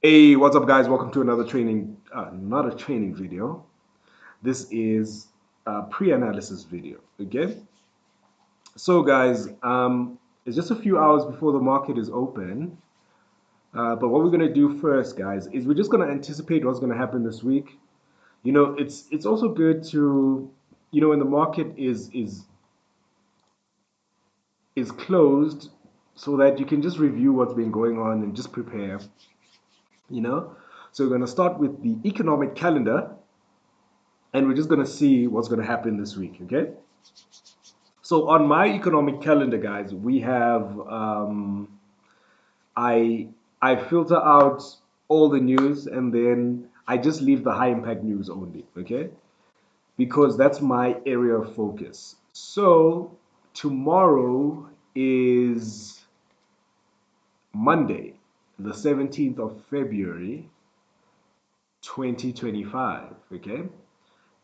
Hey, what's up, guys? Welcome to another not a training video. This is a pre-analysis video. Okay, so guys, it's just a few hours before the market is open. But what we're gonna do first, guys, is we're just gonna anticipate what's gonna happen this week. It's also good to, when the market is closed, so that you can just review what's been going on and just prepare. You know, so we're gonna start with the economic calendar and we're just going to see what's going to happen this week, okay? So on my economic calendar, guys, we have I I filter out all the news and then I just leave the high impact news only, okay? Because that's my area of focus. So tomorrow is Monday, the 17th of February, 2025, okay?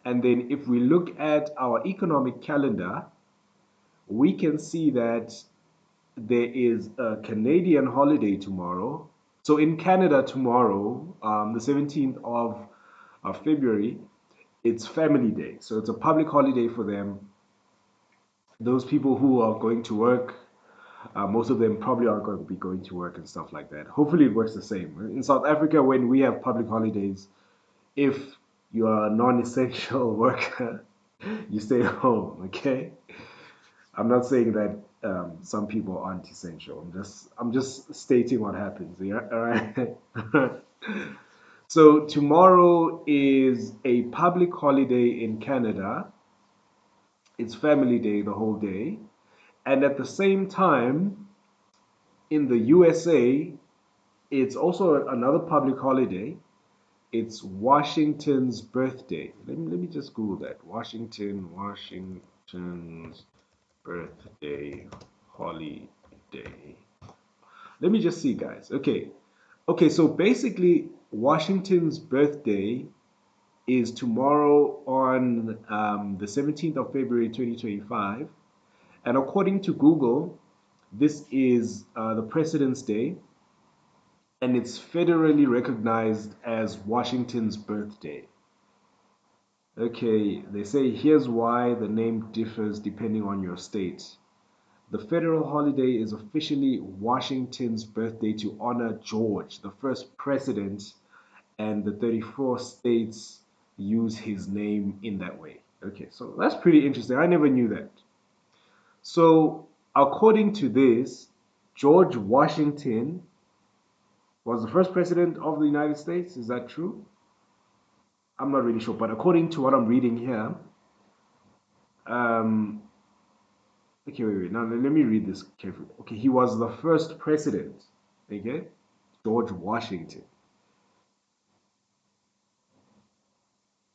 And then if we look at our economic calendar, we can see that there is a Canadian holiday tomorrow. So in Canada tomorrow, the 17th of February, it's Family Day. So it's a public holiday for them. Those people who are going to work, most of them probably aren't going to be going to work and stuff like that. Hopefully it works the same. In South Africa, when we have public holidays, if you are a non-essential worker, you stay home, okay? I'm not saying that some people aren't essential. I'm just stating what happens. Yeah, all right. So tomorrow is a public holiday in Canada. It's Family Day the whole day, and at the same time in the USA, it's also another public holiday. It's Washington's birthday. Let me just Google that. Washington's birthday holiday. Let me just see, guys. Okay, so basically, Washington's birthday is tomorrow on the 17th of February 2025. And according to Google, this is the President's Day, and it's federally recognized as Washington's birthday. Okay, they say here's why the name differs depending on your state. The federal holiday is officially Washington's birthday to honor George, the first president, and the 34 states use his name in that way. Okay, so that's pretty interesting. I never knew that. So, according to this, George Washington was the first president of the United States. Is that true? I'm not really sure, but according to what I'm reading here, um, okay, wait. Now let me read this carefully. Okay, he was the first president. Okay, George Washington.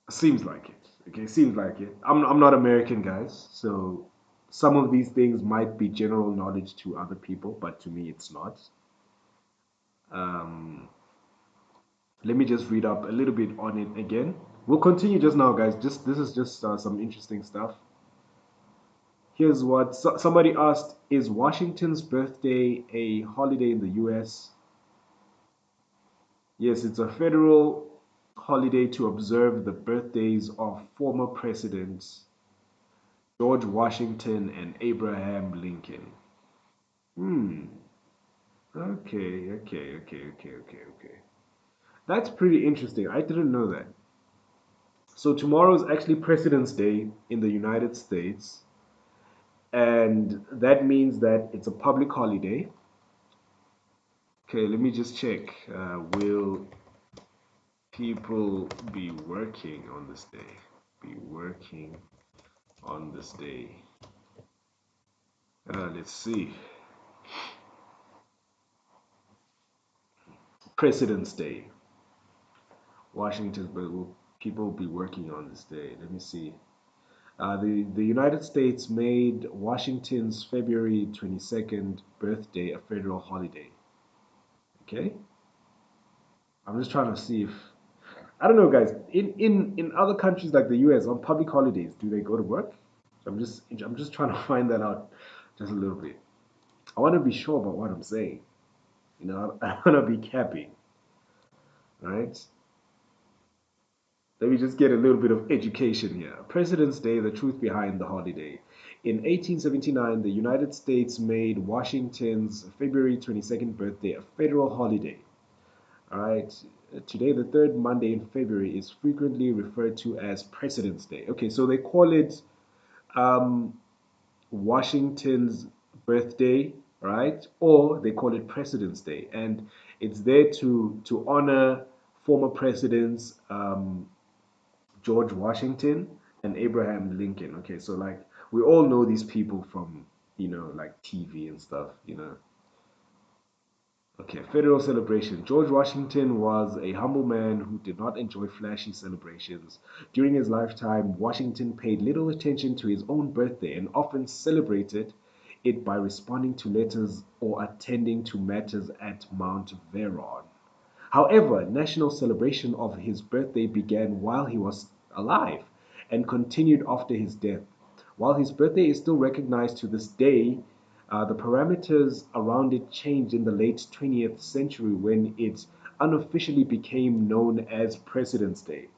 Seems like it. Okay, seems like it. I'm not American, guys, so some of these things might be general knowledge to other people, but to me, it's not. Um, Let me just read up a little bit on it again. We'll continue just now, guys. Just this is just some interesting stuff. Here's what somebody asked: is Washington's birthday a holiday in the U.S.? Yes, it's a federal holiday to observe the birthdays of former presidents George Washington and Abraham Lincoln. Hmm. Okay. That's pretty interesting. I didn't know that. So tomorrow is actually President's Day in the United States, and that means that it's a public holiday. Okay, let me just check. Will people be working on this day? Be working on this day. Let's see. President's Day, Washington, but will people be working on this day? Let me see. The United States made Washington's February 22nd birthday a federal holiday. Okay, I'm just trying to see if I don't know, guys. In other countries like the U.S. on public holidays, do they go to work? So I'm just trying to find that out just a little bit. I want to be sure about what I'm saying. I don't want to be capping. All right. Let me just get a little bit of education here. President's Day, the truth behind the holiday. In 1879, the United States made Washington's February 22nd birthday a federal holiday. All right. Today, the third Monday in February, is frequently referred to as President's Day. Okay, so they call it um, Washington's birthday, right? Or they call it President's Day, and it's there to honor former presidents George Washington and Abraham Lincoln. Okay, so like we all know these people from like TV and stuff. Okay, federal celebration. George Washington was a humble man who did not enjoy flashy celebrations. During his lifetime, Washington paid little attention to his own birthday and often celebrated it by responding to letters or attending to matters at Mount Vernon. However, national celebration of his birthday began while he was alive and continued after his death. While his birthday is still recognized to this day, the parameters around it changed in the late 20th century when it unofficially became known as President's Day.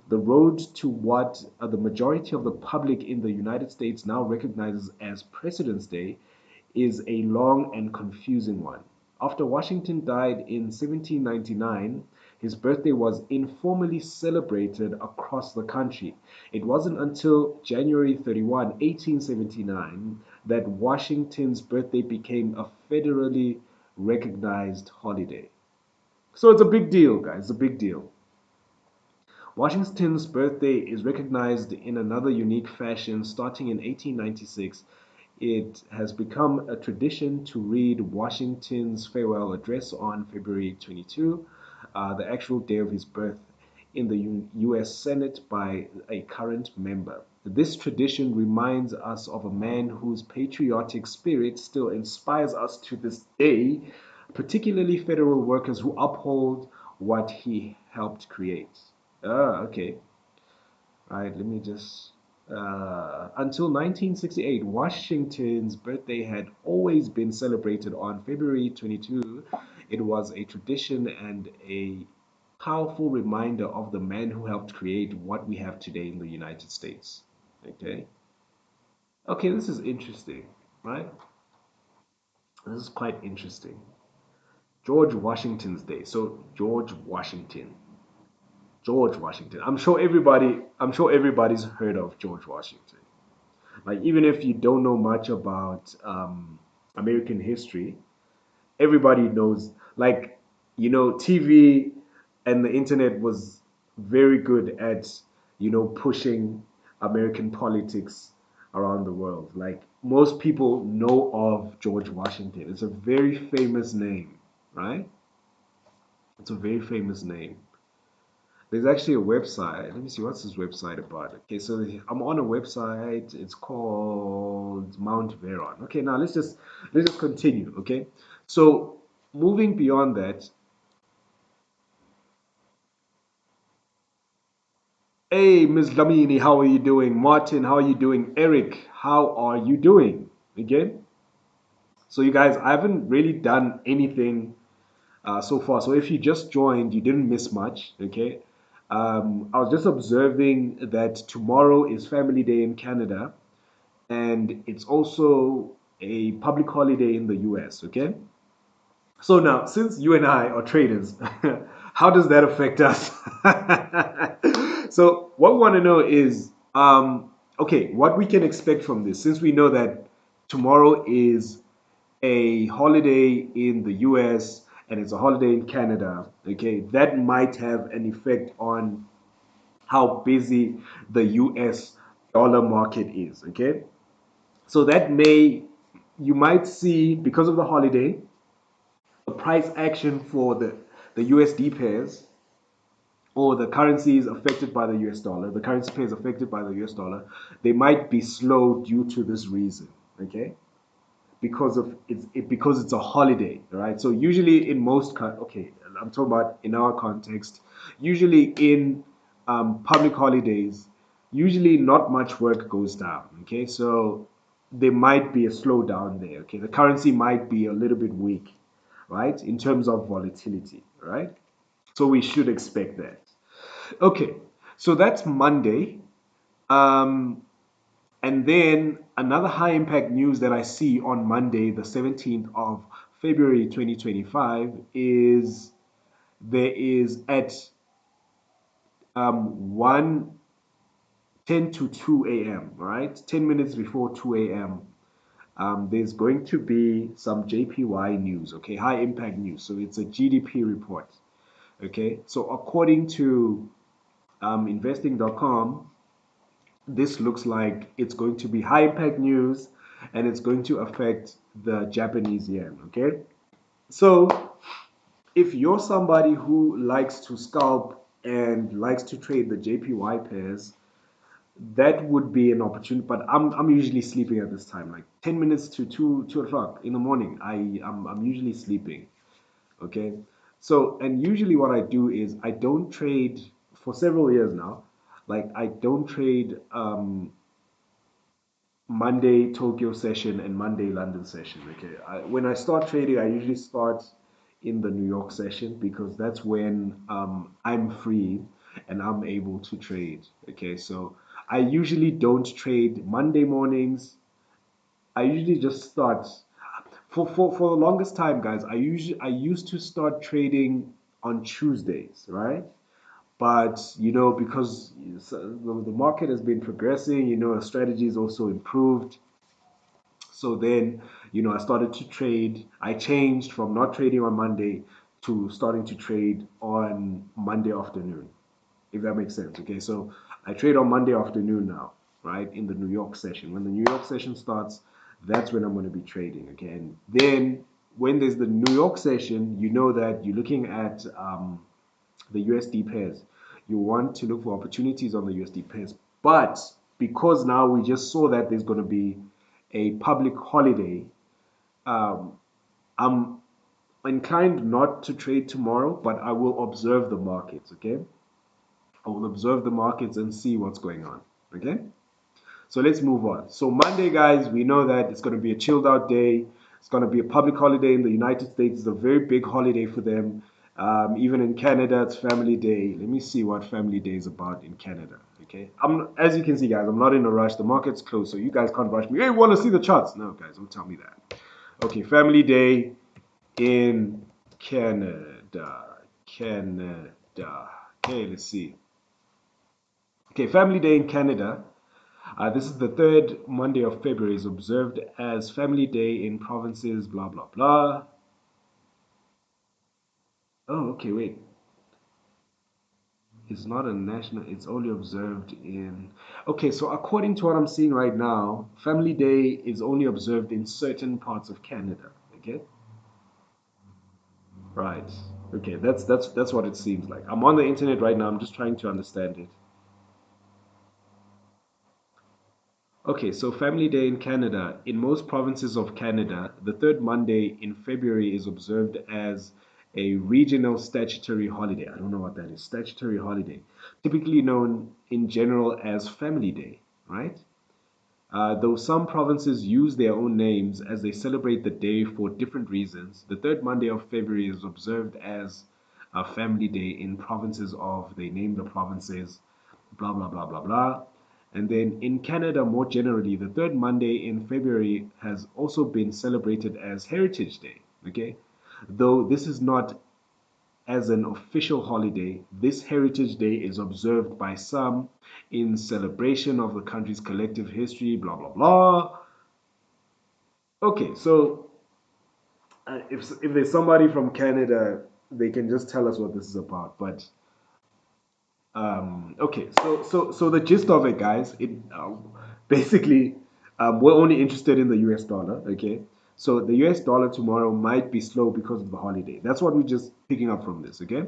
The road to what the majority of the public in the United States now recognizes as President's Day is a long and confusing one. After Washington died in 1799, his birthday was informally celebrated across the country. It wasn't until January 31, 1879, that Washington's birthday became a federally recognized holiday. So it's a big deal, guys. It's a big deal. Washington's birthday is recognized in another unique fashion starting in 1896. It has become a tradition to read Washington's farewell address on February 22, the actual day of his birth, in the US Senate by a current member. This tradition reminds us of a man whose patriotic spirit still inspires us to this day, particularly federal workers who uphold what he helped create. Okay. All right, let me just. Until 1968, Washington's birthday had always been celebrated on February 22. It was a tradition and a powerful reminder of the man who helped create what we have today in the United States. Okay. Okay, this is interesting, right? This is quite interesting. George Washington's Day. So, George Washington. George Washington. I'm sure everybody's heard of George Washington. Like even if you don't know much about American history, everybody knows. Like TV and the internet was very good at pushing American politics around the world. Like most people know of George Washington. It's a very famous name, right? It's a very famous name. There's actually a website. Let me see what's this website about. Okay, so I'm on a website. It's called Mount Veron. Okay, now let's just continue. Okay, so moving beyond that, hey Ms. Lamini, how are you doing? Martin, how are you doing? Eric, how are you doing? Again, so you guys, I haven't really done anything so far. So if you just joined, you didn't miss much. Okay. I was just observing that tomorrow is Family Day in Canada, and it's also a public holiday in the US. Okay. So now, since you and I are traders, how does that affect us? So what we want to know is, okay, what we can expect from this, since we know that tomorrow is a holiday in the US and it's a holiday in Canada, okay, that might have an effect on how busy the US dollar market is, okay? So you might see, because of the holiday, the price action for the USD pairs or the currencies affected by the US dollar, the currency pairs affected by the US dollar, they might be slow due to this reason, okay? Because it's a holiday, right? So usually in okay, I'm talking about in our context. Usually in public holidays, usually not much work goes down. Okay, so there might be a slowdown there. Okay, the currency might be a little bit weak, right, in terms of volatility, right? So we should expect that. Okay, so that's Monday. Um, and then another high impact news that I see on Monday, the 17th of February 2025, is there is at 1 10 to 2 a.m., right? 10 minutes before 2 a.m. There's going to be some JPY news, okay? High impact news. So it's a GDP report, okay? So according to investing.com, this looks like it's going to be high impact news and it's going to affect the Japanese yen, okay? So if you're somebody who likes to scalp and likes to trade the JPY pairs, that would be an opportunity. But I'm usually sleeping at this time, like 10 minutes to 2 o'clock in the morning. I'm usually sleeping. Okay. So and usually what I do is I don't trade for several years now. Like I don't trade Monday Tokyo session and Monday London session. Okay. When I start trading, I usually start in the New York session because that's when I'm free and I'm able to trade. Okay. So I usually don't trade Monday mornings. I usually just start for the longest time, guys. I used to start trading on Tuesdays, right? But because the market has been progressing, our strategy is also improved. So then, I started to trade. I changed from not trading on Monday to starting to trade on Monday afternoon, if that makes sense. Okay, so I trade on Monday afternoon now, right, in the New York session. When the New York session starts, that's when I'm going to be trading. Okay, and then when there's the New York session, you know that you're looking at the USD pairs. You want to look for opportunities on the USD pairs. But because now we just saw that there's going to be a public holiday, um, I'm inclined not to trade tomorrow, but I will observe the markets, okay? I will observe the markets and see what's going on, okay? So let's move on. So Monday, guys, we know that it's going to be a chilled out day. It's going to be a public holiday in the United States. It's a very big holiday for them. Even in Canada, it's Family Day. Let me see what Family Day is about in Canada. Okay, as you can see, guys, I'm not in a rush. The market's closed, so you guys can't rush me. Hey, want to see the charts? No, guys, don't tell me that. Okay, Family Day in Canada. Canada. Okay, let's see. Okay, Family Day in Canada. This is the third Monday of February, is observed as Family Day in provinces, blah, blah, blah. Oh, okay, wait. It's not a national, it's only observed in. Okay, so according to what I'm seeing right now, Family Day is only observed in certain parts of Canada. Okay? Right. Okay, that's what it seems like. I'm on the internet right now, I'm just trying to understand it. Okay, so Family Day in Canada. In most provinces of Canada, the third Monday in February is observed as a regional statutory holiday. I don't know what that is. Statutory holiday, typically known in general as Family Day, right? Though some provinces use their own names as they celebrate the day for different reasons, the third Monday of February is observed as a Family Day in provinces of, they name the provinces, blah, blah, blah, blah, blah. And then in Canada, more generally, the third Monday in February has also been celebrated as Heritage Day, okay? Though this is not as an official holiday, this Heritage Day is observed by some in celebration of the country's collective history, blah, blah, blah. Okay, so if there's somebody from Canada, they can just tell us what this is about. But okay, so the gist of it, guys, basically we're only interested in the US dollar. Okay, so the US dollar tomorrow might be slow because of the holiday. That's what we're just picking up from this. Okay,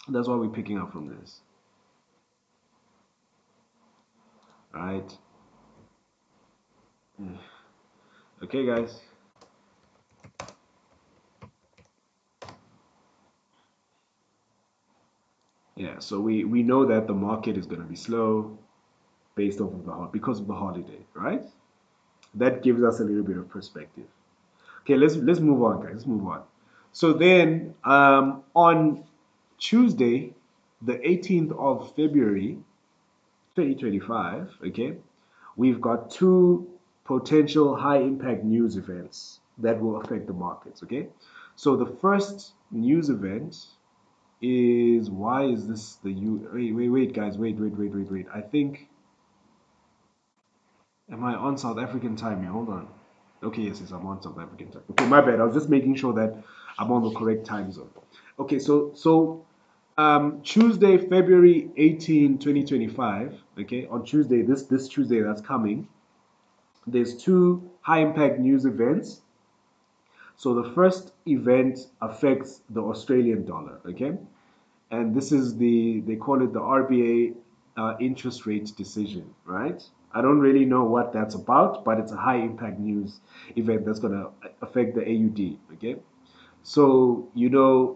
that's what we're picking up from this. Right. Okay, guys. Yeah, so we know that the market is going to be slow based off of because of the holiday, right? That gives us a little bit of perspective. Okay, let's move on, guys. Let's move on. So then on Tuesday, the 18th of February, 2025, okay, we've got two potential high impact news events that will affect the markets, okay? So the first news event is, why is this the wait, guys, wait. I think, am I on South African time here? Hold on. Okay, yes, I'm on South African time. Okay, my bad. I was just making sure that I'm on the correct time zone. Okay, Tuesday, February 18, 2025. Okay, on Tuesday, this Tuesday that's coming, there's two high impact news events. So the first event affects the Australian dollar, okay? And this is they call it the RBA interest rate decision, right? I don't really know what that's about, but it's a high impact news event that's going to affect the AUD, okay? So,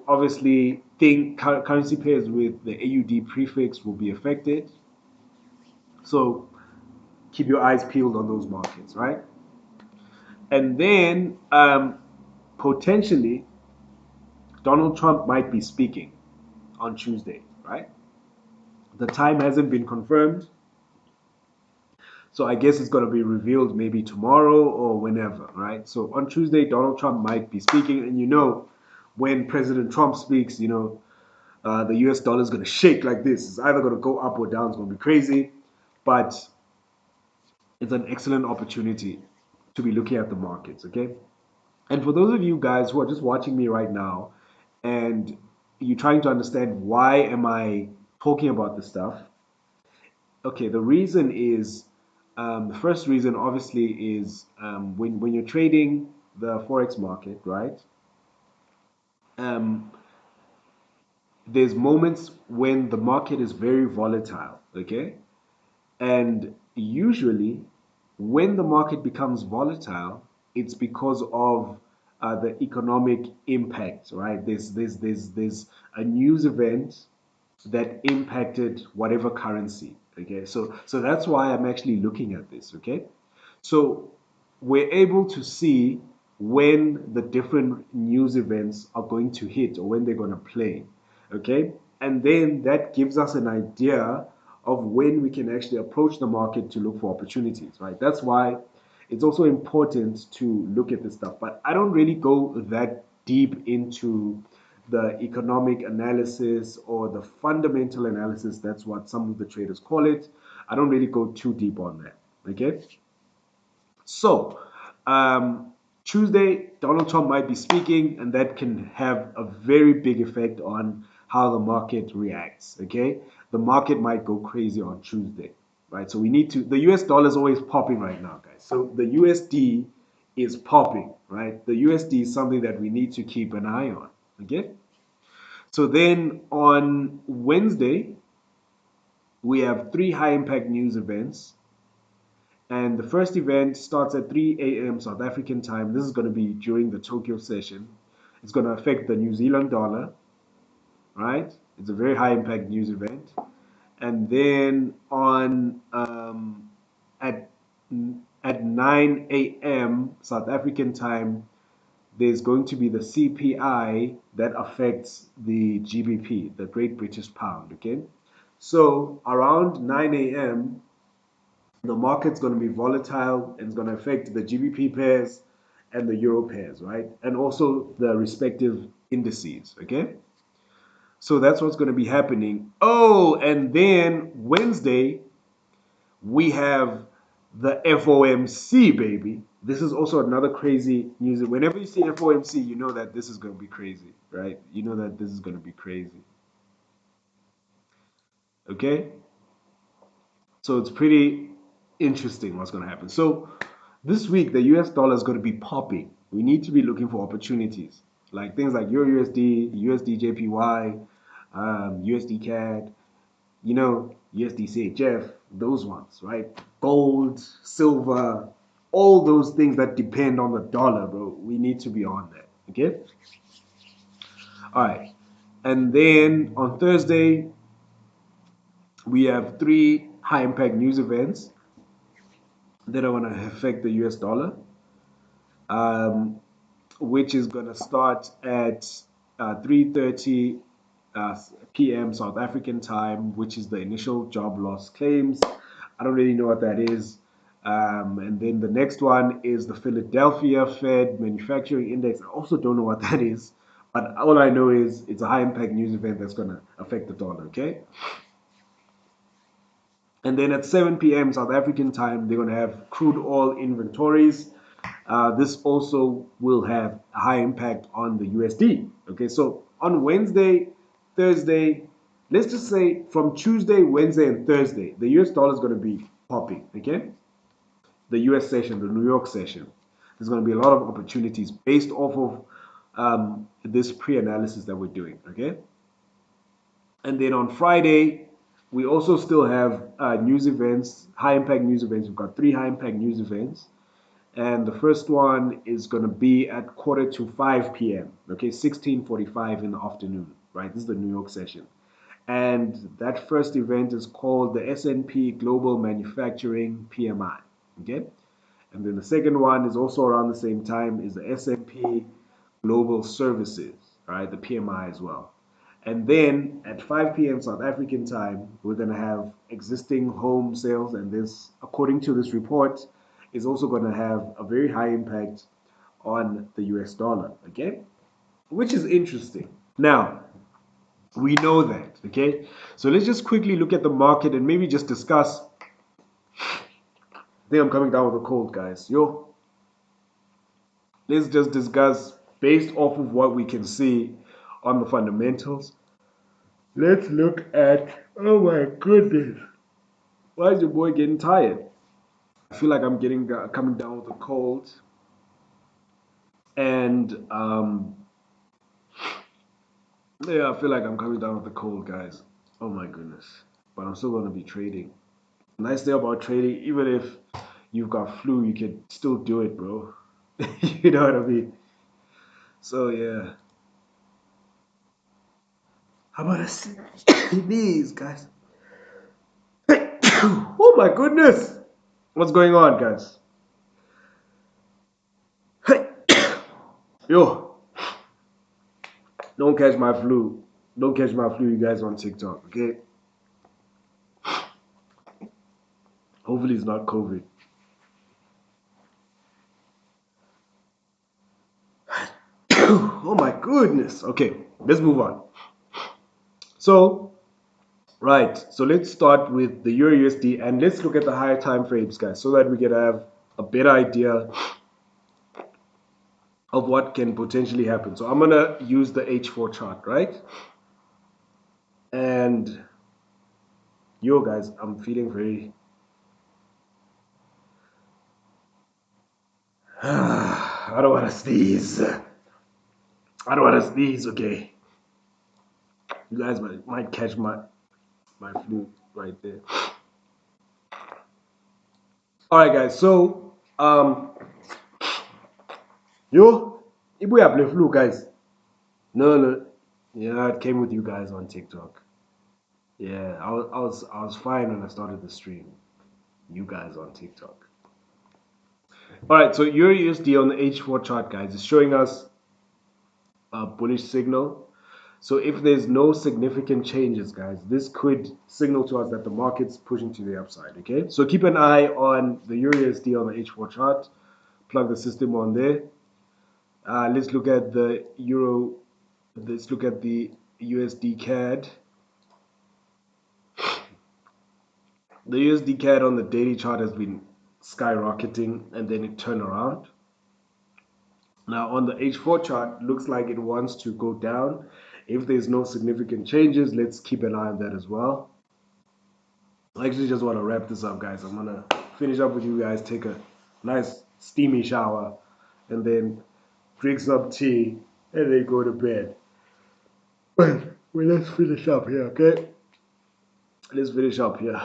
obviously, currency pairs with the AUD prefix will be affected. So, keep your eyes peeled on those markets, right? And then potentially Donald Trump might be speaking on Tuesday, right? The time hasn't been confirmed, so I guess it's going to be revealed maybe tomorrow or whenever, right? So on Tuesday, Donald Trump might be speaking, and when President Trump speaks, the US dollar is going to shake like this. It's either going to go up or down. It's going to be crazy, but it's an excellent opportunity to be looking at the markets, okay? And for those of you guys who are just watching me right now and you're trying to understand why am I talking about this stuff, okay, the reason is the first reason obviously is when you're trading the Forex market, right? Um, there's moments when the market is very volatile, okay? And usually, when the market becomes volatile, it's because of the economic impact, right? There's a news event that impacted whatever currency. Okay, so that's why I'm actually looking at this. Okay, so we're able to see when the different news events are going to hit or when they're going to play. Okay, and then that gives us an idea of when we can actually approach the market to look for opportunities, right? That's why it's also important to look at this stuff. But I don't really go that deep into the economic analysis or the fundamental analysis. That's what some of the traders call it. I don't really go too deep on that. Okay. So, Tuesday, Donald Trump might be speaking, and that can have a very big effect on how the market reacts. Okay. The market might go crazy on Tuesday, right? So, the US dollar is always popping right now, guys. So, the USD is popping, right? The USD is something that we need to keep an eye on. Okay. So then on Wednesday, we have three high impact news events. And the first event starts at 3 a.m. South African time. This is going to be during the Tokyo session. It's going to affect the New Zealand dollar, right? It's a very high impact news event. And then at at 9 a.m. South African time, there's going to be the CPI that affects the GBP, the Great British Pound. Okay, so around 9 a.m., the market's going to be volatile and it's going to affect the GBP pairs and the Euro pairs, right? And also the respective indices. Okay, so that's what's going to be happening. Oh, and then Wednesday, we have the FOMC, baby. This is also another crazy news. Whenever you see FOMC, you know that this is going to be crazy, right? You know that this is going to be crazy. Okay? So it's pretty interesting what's going to happen. So this week, the US dollar is going to be popping. We need to be looking for opportunities, like things like Euro USD, USD JPY, USD CAD, USD CHF, those ones, right? Gold, silver, all those things that depend on the dollar, bro. We need to be on that, okay? All right. And then on Thursday, we have three high impact news events that are going to affect the US dollar, um, which is going to start at 3:30 p.m. South African time, which is the initial job loss claims. I don't really know what that is. And then the next one is the Philadelphia Fed Manufacturing Index. I also don't know what that is, but all I know is it's a high impact news event that's going to affect the dollar, okay? And then at 7 p.m. South African time, they're going to have crude oil inventories. This also will have a high impact on the USD. Okay, so on Wednesday, Thursday, let's just say from Tuesday, Wednesday, and Thursday, the US dollar is going to be popping. Okay, the US session, the New York session, there's going to be a lot of opportunities based off of this pre-analysis that we're doing. Okay, and then on Friday, we also still have news events, high impact news events. We've got three high impact news events. And the first one is going to be at 4:45 p.m. Okay, 16:45 in the afternoon, right? This is the New York session. And that first event is called the S&P Global Manufacturing PMI. Okay, and then the second one is also around the same time is the S&P Global Services, right? The PMI as well. And then at 5 p.m. South African time, we're going to have existing home sales. And this, according to this report, is also going to have a very high impact on the US dollar, okay? Which is interesting. Now, we know that, okay? So let's just quickly look at the market and maybe just discuss. I think I'm coming down with a cold, guys. Yo, let's just discuss based off of what we can see on the fundamentals. Let's look at, oh my goodness, why is your boy getting tired? I feel like I'm getting coming down with a cold, and yeah, I feel like I'm coming down with a cold, guys. Oh my goodness, but I'm still gonna be trading. Nice thing about trading, even if you've got flu, you can still do it, bro. You know what I mean? So yeah, how about us these guys? Oh my goodness, what's going on, guys? Yo, don't catch my flu. Don't catch my flu, you guys on TikTok, okay? Hopefully it's not COVID. Oh my goodness. Okay, let's move on. So, right. So let's start with the Euro USD and let's look at the higher time frames, guys, so that we can have a better idea of what can potentially happen. So I'm gonna use the H4 chart, right? And yo, guys, I'm feeling very. I don't want to sneeze. I don't want to sneeze. Okay, you guys might catch my flu right there. All right, guys. So yo, if we have the flu, guys. No, no. Yeah, it came with you guys on TikTok. Yeah, I was fine when I started the stream. You guys on TikTok. All right, so Euro USD on the H4 chart, guys, is showing us a bullish signal. So if there's no significant changes, guys, this could signal to us that the market's pushing to the upside. Okay, so keep an eye on the Euro USD on the H4 chart. Plug the system on there. Let's look at the Euro. Let's look at the USD CAD. The USD CAD on the daily chart has been skyrocketing and then it turned around. Now on the H4 chart, looks like it wants to go down. If there's no significant changes, let's keep an eye on that as well. I actually just want to wrap this up, guys. I'm gonna finish up with you guys, take a nice steamy shower, and then drink some tea, and then go to bed. Well, let's finish up here, okay? Let's finish up here.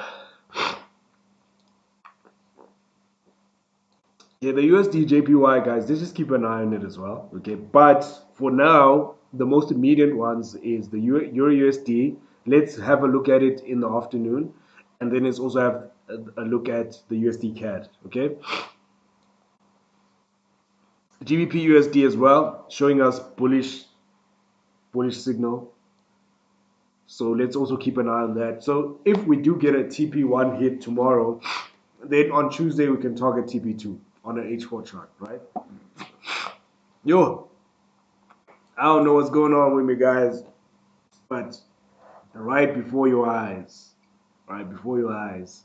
Yeah, the USD JPY, guys, let's just keep an eye on it as well, okay? But for now, the most immediate ones is the Euro USD. Let's have a look at it in the afternoon, and then let's also have a look at the USD CAD, okay? GBP USD as well, showing us bullish signal. So let's also keep an eye on that. So if we do get a TP1 hit tomorrow, then on Tuesday we can target TP2 on an H4 chart, right? Yo, I don't know what's going on with me, guys, but right before your eyes, right before your eyes.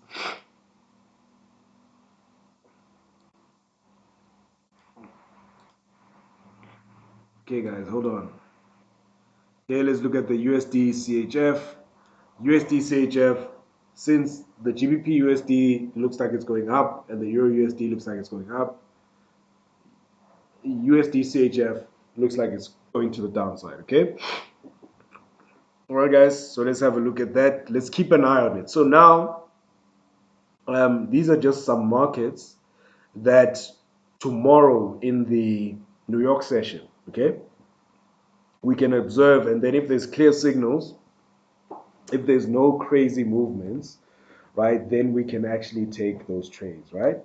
Okay, guys, hold on. Okay, let's look at the USD CHF. USD CHF, since the GBP USD looks like it's going up and the Euro USD looks like it's going up, USD CHF looks like it's going to the downside, okay? All right, guys, so let's have a look at that. Let's keep an eye on it. So now, these are just some markets that tomorrow in the New York session, okay, we can observe, and then if there's clear signals, if there's no crazy movements, right, then we can actually take those trades, right?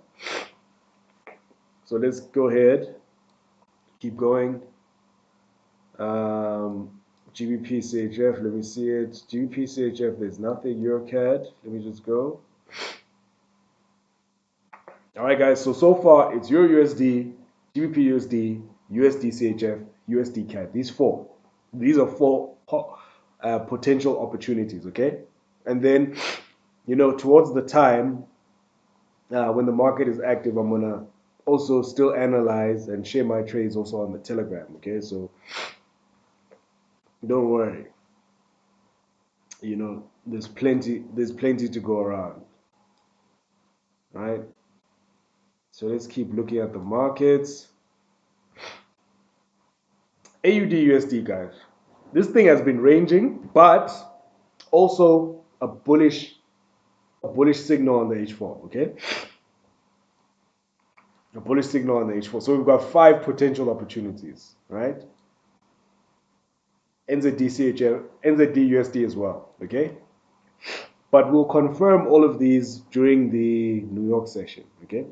So let's go ahead, keep going. GBP CHF, let me see it. GBP CHF, there's nothing. EuroCAD, let me just go. All right, guys. So far it's Euro USD, GBP USD, USD CHF, USD CAD. These are four potential opportunities. Okay, and then towards the time when the market is active, I'm gonna also still analyze and share my trades also on the Telegram. Okay, so don't worry. There's plenty to go around, right? So let's keep looking at the markets. AUD USD, guys. This thing has been ranging, but also a bullish signal on the H4, okay? A bullish signal on the H4. So we've got 5 potential opportunities, right? NZD CHF, NZD USD as well, okay? But we'll confirm all of these during the New York session, okay?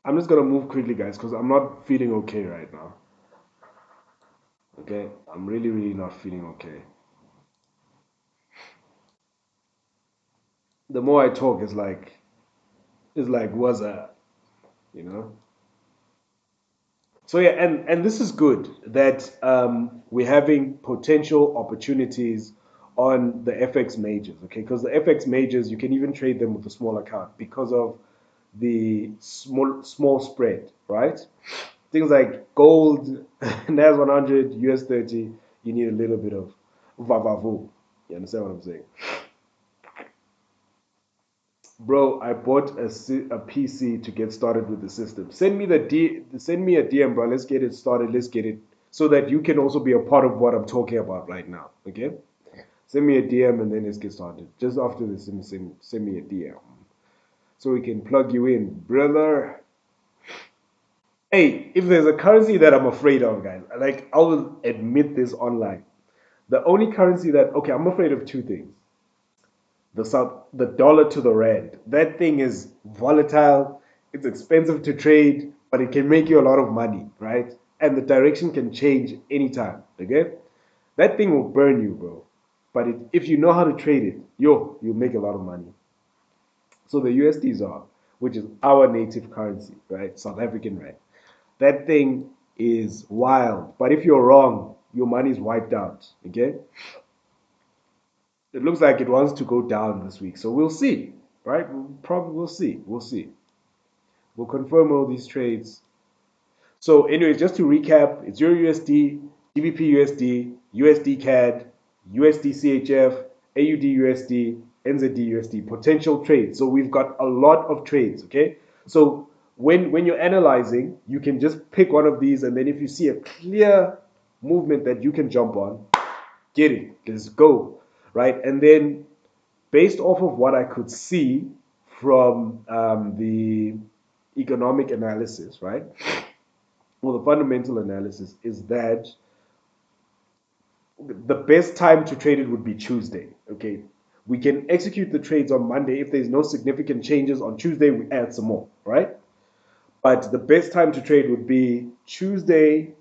I'm just gonna move quickly, guys, because I'm not feeling okay right now. Okay, I'm really not feeling okay. The more I talk, it's like what's that, you know? So yeah, and this is good that we're having potential opportunities on the FX majors, okay? Because the FX majors you can even trade them with a small account because of the small spread, right? Things like gold, NAS 100, US 30, you need a little bit of vavavu. You understand what I'm saying? Bro, I bought a PC to get started with the system. Send me a DM, bro. Let's get it started. Let's get it so that you can also be a part of what I'm talking about right now. Okay? Send me a DM and then let's get started. Just after this, send me a DM so we can plug you in, brother. Hey, if there's a currency that I'm afraid of, guys, like I will admit this online. The only currency that okay, I'm afraid of two things. The dollar to the rand. That thing is volatile. It's expensive to trade, but it can make you a lot of money, right? And the direction can change anytime. Okay, that thing will burn you, bro. But if you know how to trade it, you'll make a lot of money. So the USDZAR, which is our native currency, right? South African rand. That thing is wild. But if you're wrong, your money is wiped out. Okay, it looks like it wants to go down this week. So we'll see, right? We'll see. We'll see. We'll confirm all these trades. So anyway, just to recap, it's Euro USD, GBP USD, USD CAD, USD CHF, AUD USD, NZD USD, potential trades. So we've got a lot of trades, okay? So when you're analyzing, you can just pick one of these and then if you see a clear movement that you can jump on, get it. Let's go, right? And then based off of what I could see from the economic analysis, right? Well, the fundamental analysis is that the best time to trade it would be Tuesday. Okay, we can execute the trades on Monday. If there's no significant changes on Tuesday, we add some more, right? But the best time to trade would be Tuesday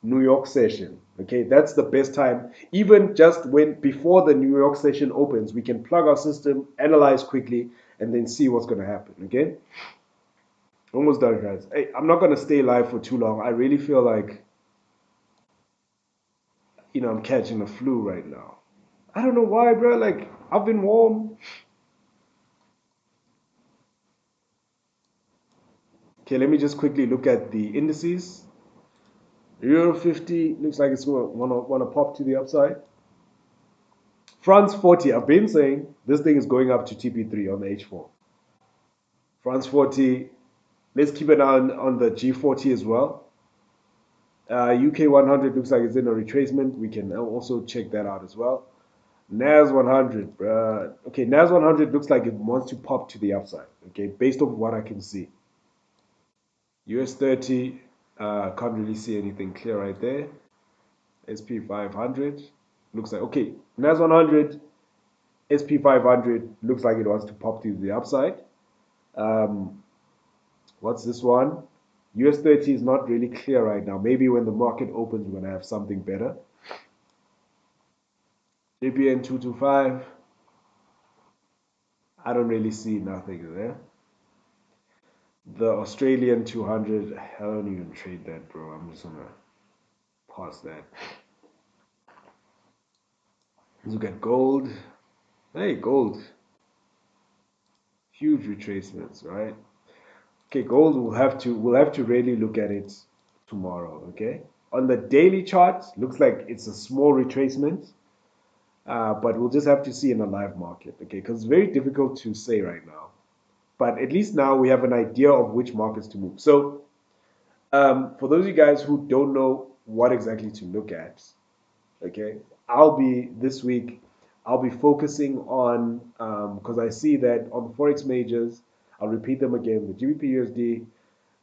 New York session. Okay, that's the best time. Even just when before the New York session opens, we can plug our system, analyze quickly, and then see what's gonna happen. Okay, almost done, guys. Hey, I'm not gonna stay live for too long. I really feel like I'm catching the flu right now. I don't know why, bro. Like I've been warm. Okay, let me just quickly look at the indices. Euro 50 looks like it's gonna wanna pop to the upside. France 40, I've been saying this thing is going up to TP3 on the H4. France 40, let's keep an eye on the G40 as well. UK 100 looks like it's in a retracement. We can also check that out as well. NAS 100, okay, NAS 100 looks like it wants to pop to the upside, okay, based on what I can see. US 30, can't really see anything clear right there. SP 500 looks like, okay, NAS 100, SP 500 looks like it wants to pop to the upside. Um, what's this one? US 30 is not really clear right now. Maybe when the market opens, we're going to have something better. JPN 225, I don't really see nothing there. The Australian 200, I don't even trade that, bro. I'm just going to pause that. Let's look at gold. Hey, gold. Huge retracements, right? Okay, gold we'll have to really look at it tomorrow, okay? On the daily chart, looks like it's a small retracement, but we'll just have to see in the live market, okay? Because it's very difficult to say right now. But at least now we have an idea of which markets to move. So for those of you guys who don't know what exactly to look at, okay, I'll be this week. I'll be focusing on because I see that on Forex majors. I'll repeat them again: the GBP USD,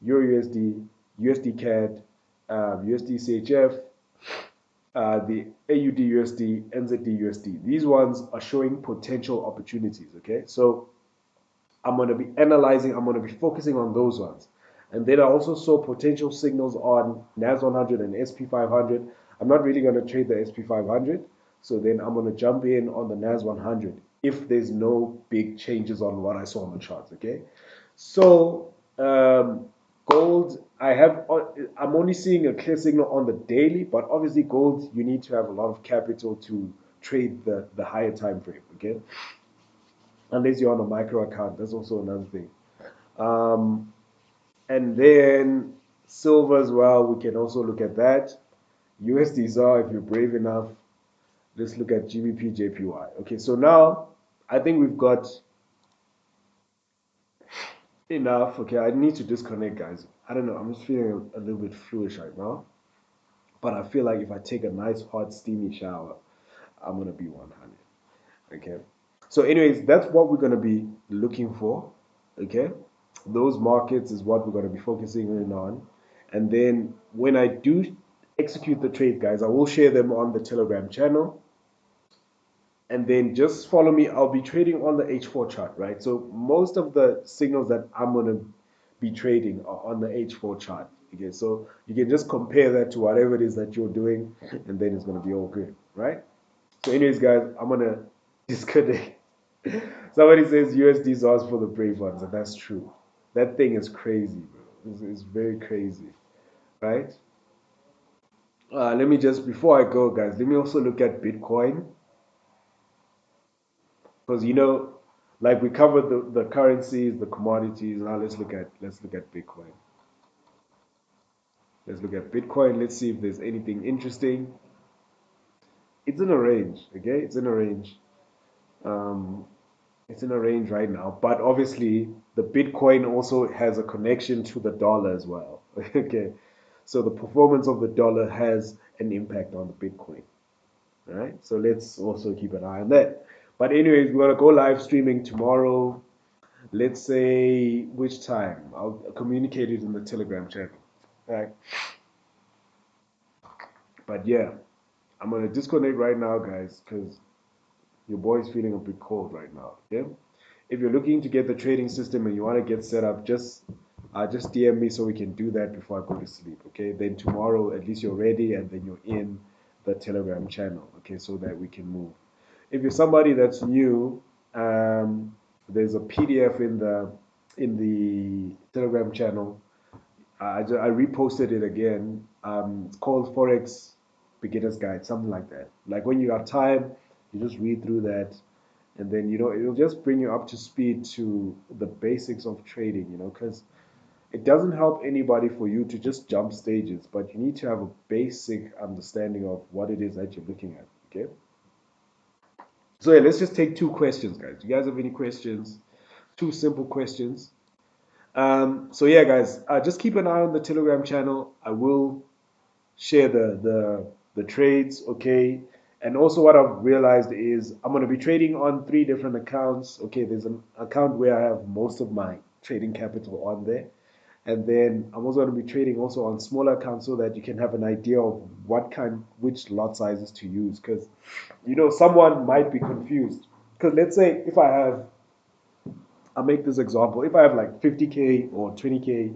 Euro USD, USD CAD, USD CHF, the AUD USD, NZD USD. These ones are showing potential opportunities. Okay, so I'm going to be analyzing. I'm going to be focusing on those ones. And then I also saw potential signals on NAS 100 and SP 500. I'm not really going to trade the SP 500. So then I'm going to jump in on the NAS 100 if there's no big changes on what I saw on the charts. Okay. So gold, I'm only seeing a clear signal on the daily, but obviously gold, you need to have a lot of capital to trade the higher time frame. Okay. Unless you're on a micro account, that's also another thing. Um, and then silver as well, we can also look at that. USD ZAR, if you're brave enough, let's look at GBP JPY. Okay, so now I think we've got enough. Okay, I need to disconnect, guys. I don't know, I'm just feeling a little bit fluish right now. But I feel like if I take a nice hot steamy shower, I'm gonna be 100. Okay. So, anyways, that's what we're gonna be looking for. Okay. Those markets is what we're gonna be focusing in on. And then when I do execute the trade, guys, I will share them on the Telegram channel. And then just follow me. I'll be trading on the H4 chart, right? So most of the signals that I'm gonna be trading are on the H4 chart. Okay, so you can just compare that to whatever it is that you're doing, and then it's gonna be all good, right? So, anyways, guys, I'm gonna disconnect. Somebody says USD SARS for the brave ones, and that's true. That thing is crazy, bro. It's very crazy, right? Let me just before I go, guys. Let me also look at Bitcoin because like we covered the currencies, the commodities. Now let's look at Bitcoin. Let's look at Bitcoin. Let's see if there's anything interesting. It's in a range, okay? It's in a range. Um, It's in a range right now, but obviously the Bitcoin also has a connection to the dollar as well. Okay, so the performance of the dollar has an impact on the Bitcoin. All right, so let's also keep an eye on that. But anyways, we're gonna go live streaming tomorrow. Let's say which time. I'll communicate it in the Telegram channel. All right, but yeah, I'm gonna disconnect right now, guys, because your boy's feeling a bit cold right now. Okay. If you're looking to get the trading system and you want to get set up, just just DM me so we can do that before I go to sleep. Okay. Then tomorrow, at least you're ready and then you're in the Telegram channel. Okay, so that we can move. If you're somebody that's new, there's a PDF in the Telegram channel. I reposted it again. It's called Forex Beginner's Guide, something like that. Like when you have time, you just read through that, and then it'll just bring you up to speed to the basics of trading. Because it doesn't help anybody for you to just jump stages, but you need to have a basic understanding of what it is that you're looking at. Okay. So yeah, let's just take two questions, guys. Do you guys have any questions? Two simple questions. So yeah, guys, just keep an eye on the Telegram channel. I will share the trades, okay? And also what I've realized is I'm gonna be trading on three different accounts. Okay, there's an account where I have most of my trading capital on there. And then I'm also going to be trading also on smaller accounts so that you can have an idea of which lot sizes to use. Because, someone might be confused. Because let's say if I'll make this example. If I have like 50K or 20K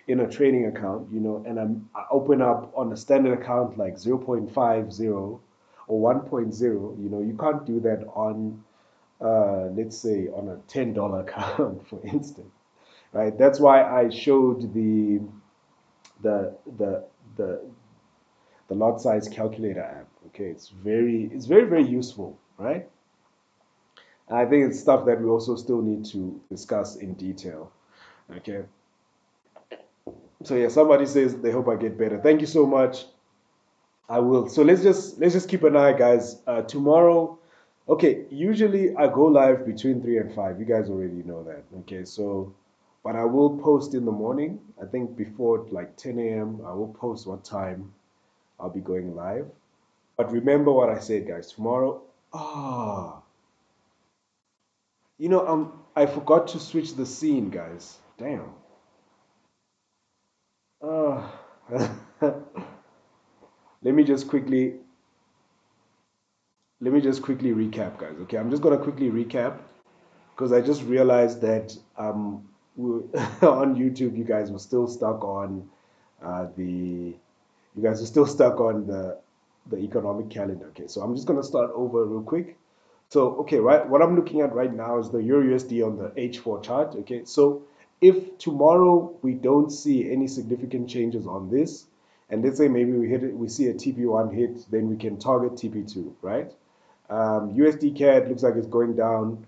in a trading account, and I open up on a standard account like 0.50 or 1.0, you can't do that on, let's say, on a $10 account, for instance, right? That's why I showed the the the the lot size calculator app. Okay, it's very very useful, right? And I think it's stuff that we also still need to discuss in detail. Okay, so yeah, somebody says they hope I get better. Thank you so much. I will. So let's just keep an eye, guys. Tomorrow, okay. Usually I go live between 3 and 5. You guys already know that. Okay, so but I will post in the morning. I think before like 10 a.m. I will post what time I'll be going live. But remember what I said, guys. Tomorrow, I forgot to switch the scene, guys. Damn. Ah. let me just quickly let me just quickly recap, guys. Okay, I'm just gonna quickly recap because I just realized that on YouTube, you guys were still stuck on the you guys are still stuck on the economic calendar. Okay, so I'm just gonna start over real quick. So okay, right, what I'm looking at right now is the Euro USD on the H4 chart. Okay, so if tomorrow we don't see any significant changes on this, and let's say maybe we see a TP1 hit, then we can target TP2, right? USD CAD looks like it's going down.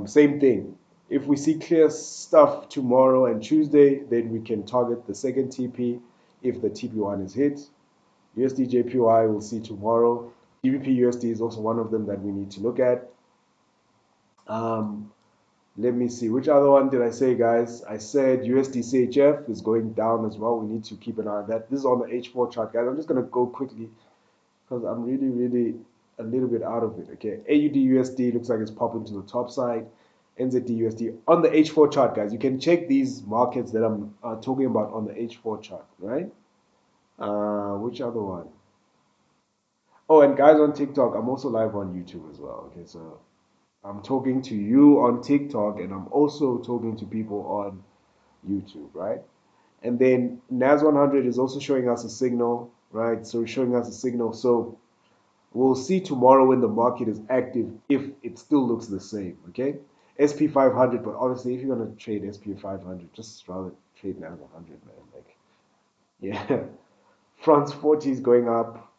Same thing. If we see clear stuff tomorrow and Tuesday, then we can target the second TP if the TP1 is hit. USD JPY we'll see tomorrow. GBP USD is also one of them that we need to look at. Let me see. Which other one did I say, guys? I said USD CHF is going down as well. We need to keep an eye on that. This is on the H4 chart, guys. I'm just going to go quickly because I'm really, really a little bit out of it. Okay, AUD USD looks like it's popping to the top side. NZD USD on the H4 chart, guys. You can check these markets that I'm talking about on the H4 chart, right? Which other one? Oh, and guys on TikTok, I'm also live on YouTube as well. Okay, so I'm talking to you on TikTok and I'm also talking to people on YouTube, right? And then NAS 100 is also showing us a signal, right? So it's showing us a signal. So we'll see tomorrow when the market is active if it still looks the same, okay? SP 500, but honestly, if you're gonna trade SP 500, just rather trade NAS 100, man. Like, yeah, France 40 is going up,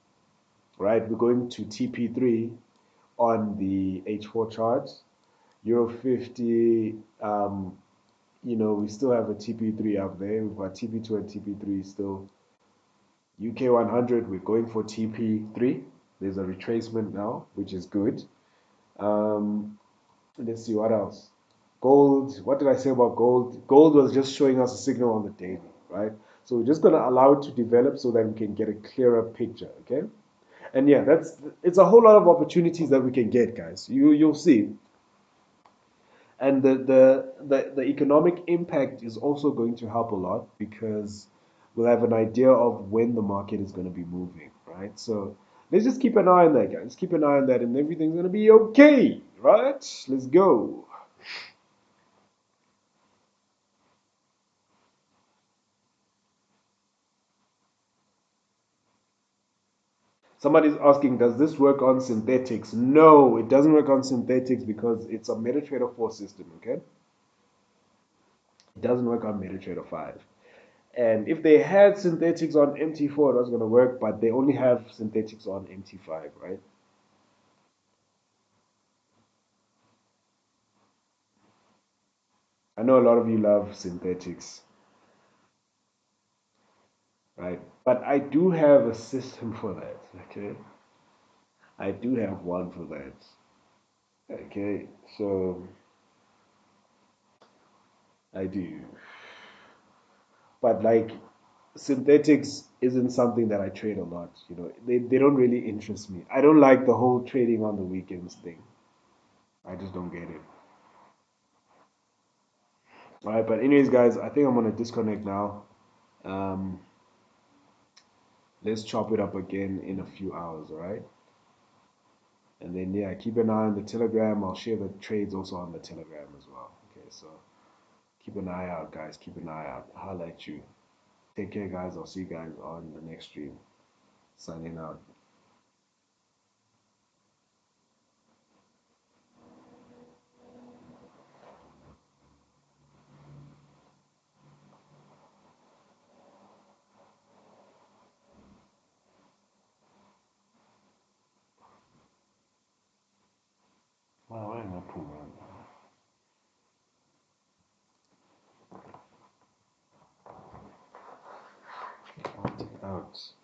right? We're going to TP3 on the H4 chart. Euro 50, we still have a TP3 up there. We've got TP2 and TP3 still. UK 100, we're going for TP3. There's a retracement now, which is good. Um, let's see what else. Gold, what did I say about gold? Gold was just showing us a signal on the daily, right? So we're just going to allow it to develop so that we can get a clearer picture, okay? And yeah, it's a whole lot of opportunities that we can get, guys. You'll see. And the economic impact is also going to help a lot because we'll have an idea of when the market is going to be moving, right? So let's just keep an eye on that, guys. Keep an eye on that, and everything's going to be okay, right? Let's go. Somebody's asking, does this work on synthetics? No, it doesn't work on synthetics because it's a MetaTrader 4 system, okay? It doesn't work on MetaTrader 5. And if they had synthetics on MT4, it was going to work, but they only have synthetics on MT5, right? I know a lot of you love synthetics, right? But I do have a system for that, okay? I do have one for that. Okay, so I do. But like synthetics isn't something that I trade a lot, you know. They don't really interest me. I don't like the whole trading on the weekends thing. I just don't get it. All right, but anyways, guys, I think I'm gonna disconnect now. Um, let's chop it up again in a few hours, all right? And then yeah, keep an eye on the Telegram. I'll share the trades also on the Telegram as well. Okay, so keep an eye out, guys. Keep an eye out. I'll let you. Take care, guys. I'll see you guys on the next stream. Signing out. Wow, where am I pulling out? Out.